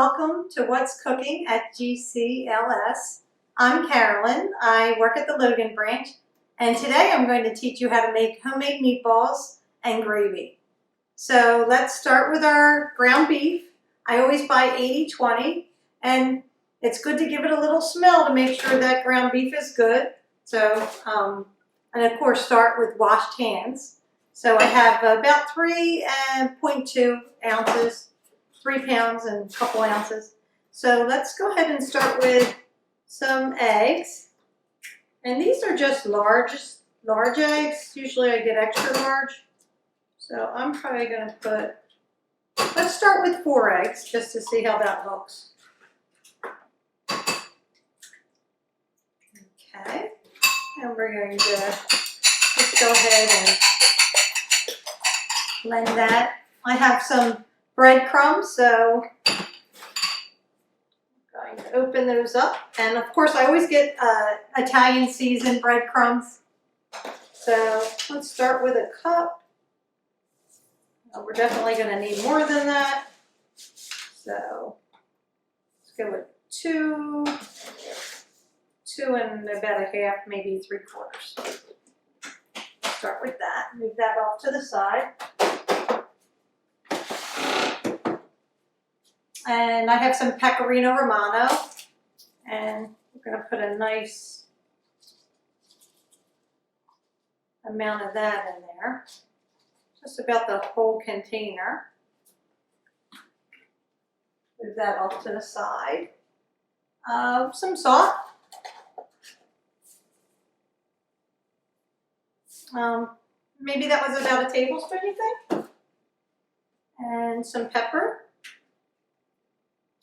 Welcome to What's Cooking at GCLS. I'm Carolyn. I work at the Logan branch, and today I'm going to teach you how to make homemade meatballs and gravy. So let's start with our ground beef. I always buy 80-20, and it's good to give it a little smell to make sure that ground beef is good. So, and of course start with washed hands. So I have about 3.2 ounces. 3 pounds and a couple ounces. So let's go ahead and start with some eggs. And these are just large eggs. Usually I get extra large. So I'm probably going to put, let's start with 4 eggs just to see how that looks. Okay. And we're going to just go ahead and blend that. I have some breadcrumbs, so I'm going to open those up. And of course I always get Italian seasoned breadcrumbs. So let's start with a cup. We're definitely going to need more than that. So let's go with 2 and about a half, maybe 3/4. Start with that, move that off to the side. And I have some Pecorino Romano, and we're going to put a nice amount of that in there, just about the whole container. Move that off to the side. Some salt. Maybe that was about a tablespoon, you think? And some pepper.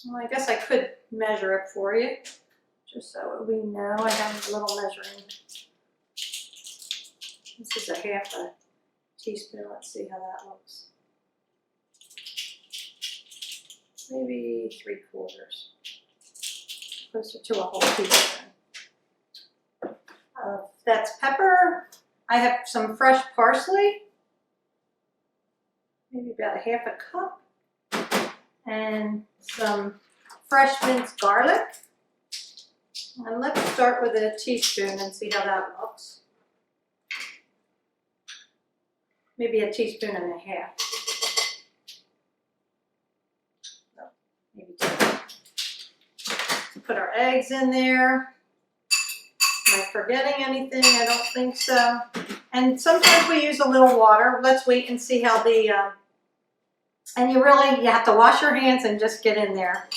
Well, I guess I could measure it for you, just so we know. I have a little measuring. This is a half a teaspoon. Let's see how that looks. Maybe 3/4. Closer to a whole teaspoon. That's pepper. I have some fresh parsley. Maybe about a half a cup. And some fresh minced garlic. And let's start with a teaspoon and see how that looks. Maybe a teaspoon and a half. No, maybe 2. So put our eggs in there. Am I forgetting anything? I don't think so. And sometimes we use a little water. Let's wait and see how the and you have to wash your hands and just get in there.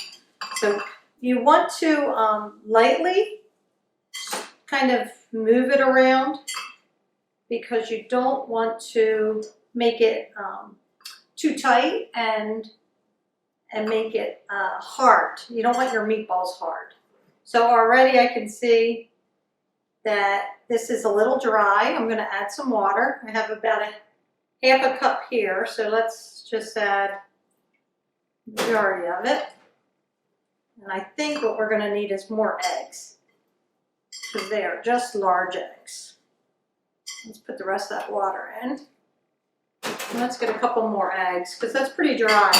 So you want to lightly kind of move it around, because you don't want to make it too tight and make it hard. You don't want your meatballs hard. So already I can see that this is a little dry. I'm going to add some water. I have about half a cup here, so let's just add the majority of it. And I think what we're going to need is more eggs, because they are just large eggs. Let's put the rest of that water in. And let's get a couple more eggs, because that's pretty dry.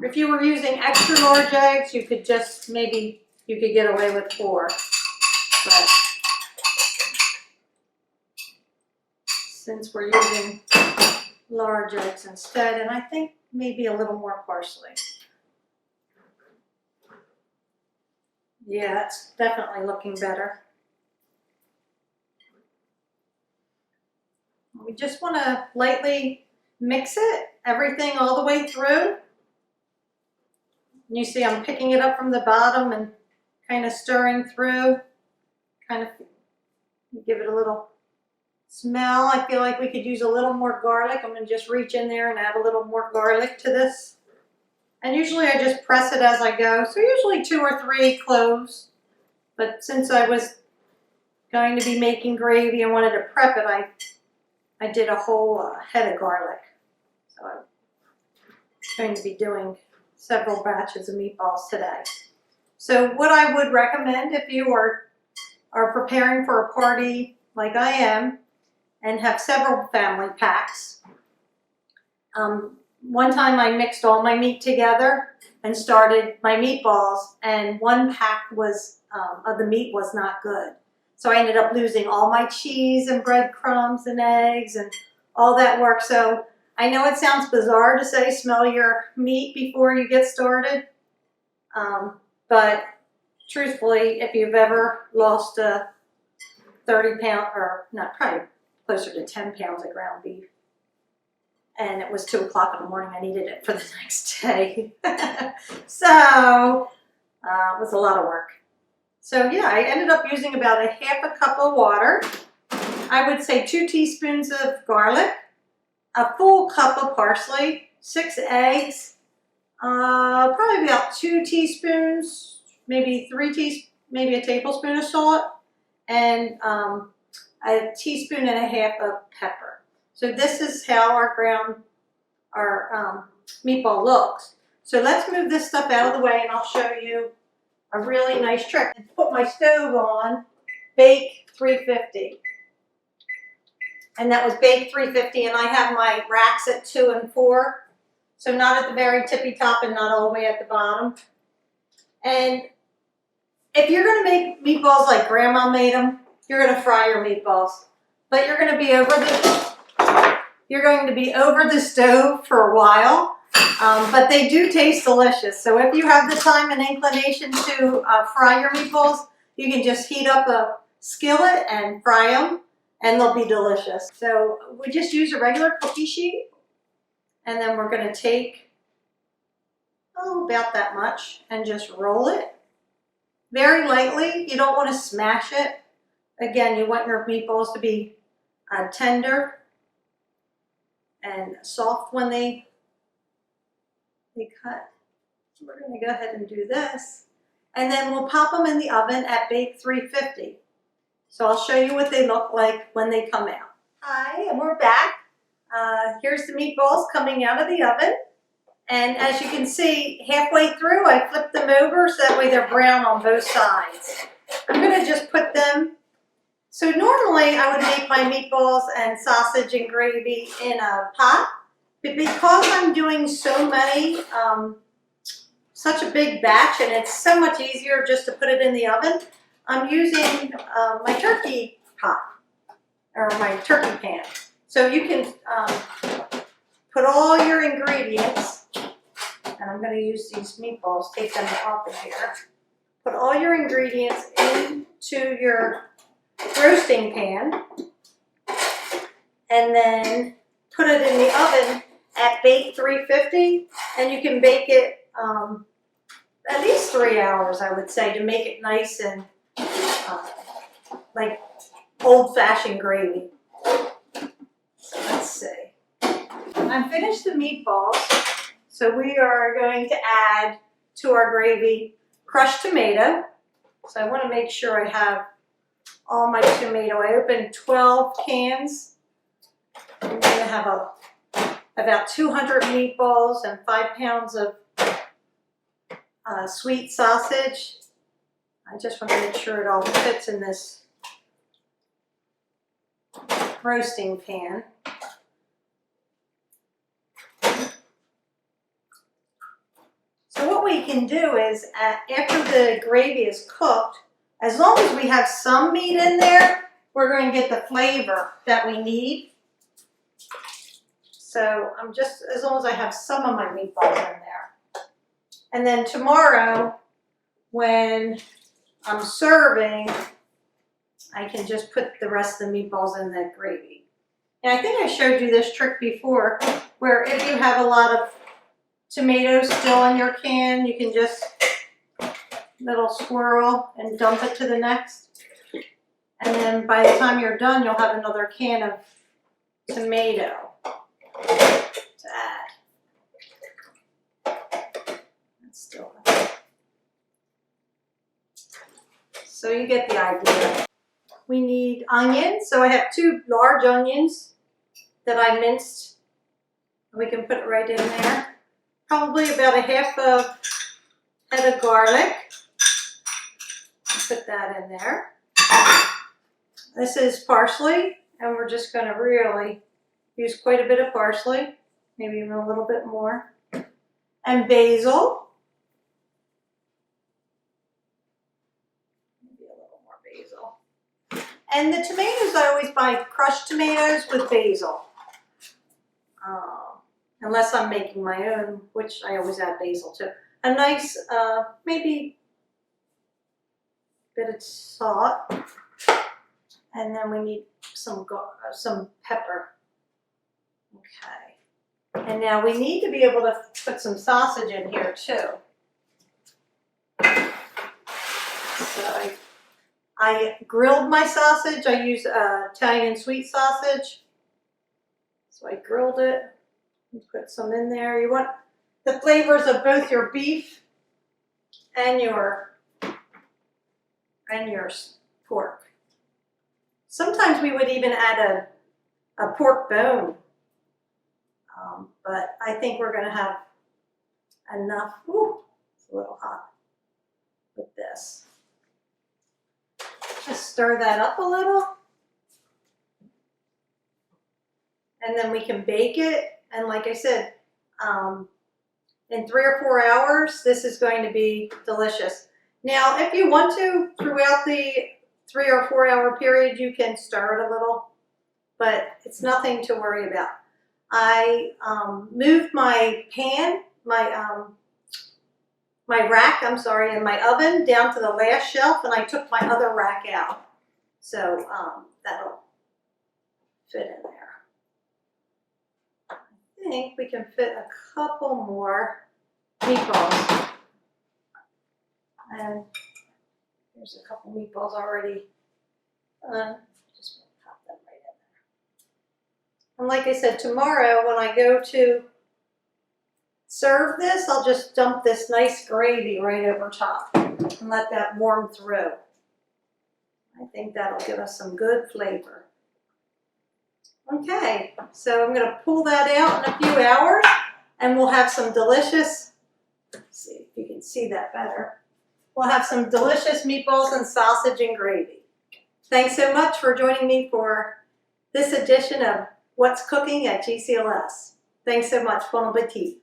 If you were using extra large eggs, you could just maybe, you could get away with 4. But since we're using large eggs instead, and I think maybe a little more parsley. Yeah, that's definitely looking better. We just want to lightly mix it, everything all the way through. And you see I'm picking it up from the bottom and kind of stirring through, kind of give it a little smell. I feel like we could use a little more garlic. I'm going to just reach in there and add a little more garlic to this. And usually I just press it as I go. So usually 2 or 3 cloves. But since I was going to be making gravy and wanted to prep it, I did a whole head of garlic. So I'm going to be doing several batches of meatballs today. So what I would recommend if you are preparing for a party like I am, and have several family packs, one time I mixed all my meat together and started my meatballs, and one pack was of the meat was not good. So I ended up losing all my cheese and breadcrumbs and eggs and all that work. So I know it sounds bizarre to say smell your meat before you get started, but truthfully, if you've ever lost a 30-pound, or not, probably closer to 10 pounds of ground beef, and it was 2 o'clock in the morning, I needed it for the next day. So it was a lot of work. So yeah, I ended up using about a half a cup of water. I would say 2 teaspoons of garlic, a full cup of parsley, 6 eggs, probably about 2 teaspoons, maybe 3 teaspoons, maybe a tablespoon of salt, and a teaspoon and a half of pepper. So this is how our meatball looks. So let's move this stuff out of the way and I'll show you a really nice trick. Put my stove on, bake 350. And that was bake 350, and I have my racks at 2 and 4. So not at the very tippy top and not all the way at the bottom. And if you're gonna make meatballs like Grandma made them, you're gonna fry your meatballs. But you're going to be over the stove for a while, but they do taste delicious. So if you have the time and inclination to fry your meatballs, you can just heat up a skillet and fry them, and they'll be delicious. So we just use a regular cookie sheet, and then we're going to take, about that much, and just roll it very lightly. You don't want to smash it. Again, you want your meatballs to be tender and soft when they cut. So we're going to go ahead and do this, and then we'll pop them in the oven at bake 350. So I'll show you what they look like when they come out. Hi, and we're back. Here's the meatballs coming out of the oven, and as you can see, halfway through I flipped them over so that way they're brown on both sides. I'm going to just put them. So normally I would make my meatballs and sausage and gravy in a pot, but because I'm doing so many, such a big batch, and it's so much easier just to put it in the oven, I'm using my turkey pot, or my turkey pan. So you can put all your ingredients, and I'm going to use these meatballs, take them off of here, put all your ingredients into your roasting pan, and then put it in the oven at bake 350, and you can bake it at least 3 hours, I would say, to make it nice and like old-fashioned gravy. So let's see. I finished the meatballs, so we are going to add to our gravy crushed tomato. So I want to make sure I have all my tomato. I opened 12 cans. I'm going to have about 200 meatballs and 5 pounds of sweet sausage. I just want to make sure it all fits in this roasting pan. So what we can do is, after the gravy is cooked, as long as we have some meat in there, we're going to get the flavor that we need. So I'm just, as long as I have some of my meatballs in there. And then tomorrow, when I'm serving, I can just put the rest of the meatballs in the gravy. And I think I showed you this trick before, where if you have a lot of tomatoes still in your can, you can just little swirl and dump it to the next. And then by the time you're done, you'll have another can of tomato to add. That's still so you get the idea. We need onions. So I have 2 large onions that I minced. We can put it right in there. Probably about a half a head of garlic. Put that in there. This is parsley, and we're just going to really use quite a bit of parsley. maybe even a little bit more. And basil. Maybe a little more basil. And the tomatoes, I always buy crushed tomatoes with basil. Unless I'm making my own, which I always add basil to. A nice, maybe bit of salt. And then we need some pepper. Okay. And now we need to be able to put some sausage in here too. So I grilled my sausage. I use Italian sweet sausage. So I grilled it. Put some in there. You want the flavors of both your beef and your pork. Sometimes we would even add a pork bone, but I think we're going to have enough. Ooh, it's a little hot with this. Just stir that up a little, and then we can bake it. And like I said, in 3 or 4 hours, this is going to be delicious. Now, if you want to, throughout the 3 or 4 hour period, you can stir it a little, but it's nothing to worry about. I moved my pan, my rack, in my oven down to the last shelf, and I took my other rack out. So that'll fit in there. I think we can fit a couple more meatballs. And there's a couple meatballs already. Just pop them right in there. And like I said, tomorrow when I go to serve this, I'll just dump this nice gravy right over top and let that warm through. I think that'll give us some good flavor. Okay, so I'm going to pull that out in a few hours and we'll have some delicious, let's see if you can see that better. We'll have some delicious meatballs and sausage and gravy. Thanks so much for joining me for this edition of What's Cooking at GCLS. Thanks so much. Bon appetit.